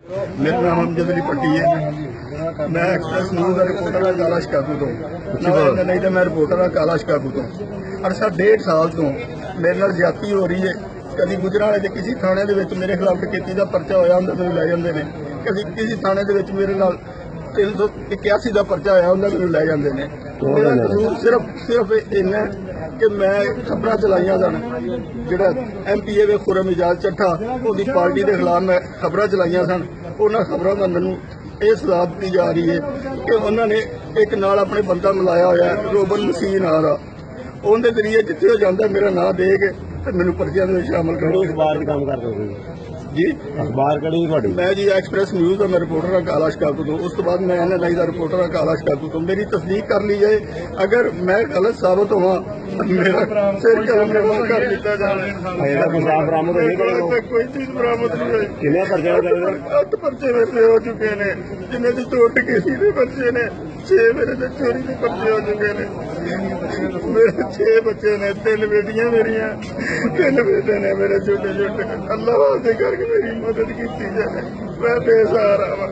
मेरा नाम अमजद अली पट्टी है। मैं एक्सप्रेस न्यूज़ का रिपोर्टर हाँ काला शिकागो तो नहीं तो मैं रिपोर्टर हाँ काला शिकागो तो। अरसा 1.5 साल तो मेरे नाल ज्यादती हो रही है। कभी गुजराले के किसी थाने दे विच मेरे खिलाफ डकैती का पर्चा होया उन्हें मैनूं लै जांदे ने। कभी किसी थाने दे विच मेरे नाल 381 का पर्चा होया उन्हें मैनूं लै जांदे ने। मेरा कसूर सिर्फ इन्ना कि मैं खबरां चलाइया सन जिहड़ा MPA वे खुरम इजाज चट्ठा उहदी पार्टी के खिलाफ मैं खबरां चलाइया सन। उन्होंने खबरों का मैनूं ये सलाह दी जा रही है कि उन्होंने एक नाल अपने बंदा मिलाया होया रोबन मसीह नां दा उनके जरिए जिथे हो जाता मेरा नाम दे के ते मैनूं पर्चियां दे विच शामिल करो। अखबार भी काम करते हो जी अखबार कड़ी थोड़ी मैं जी एक्सप्रेस न्यूज़ का मैं रिपोर्टर हाँ काला शिकागो तो। उस तो बाद मैं NNI का रिपोर्टर हाँ काला शिकागो तो। मेरी तस्दीक कर ली जाए, अगर मैं गलत साबित हुआ मेरा सिर कलम कर दिता जाए। बरामद कोई चीज बरामद नहीं हुई। कितने पर्चे 8 पर्चे मेरे हो चुके हैं जिन्हें की चोट किसी के पर्चे ने 6 मेरे से चोरी के पर्चे हो चुके हैं। मेरे 6 बच्चे ने 3 बेटियां मेरिया 3 बेटे ने मेरे छोटे छोटे। अल्लाह वास्ते करके मेरी मदद की जाए, मैं बेसहारा वा।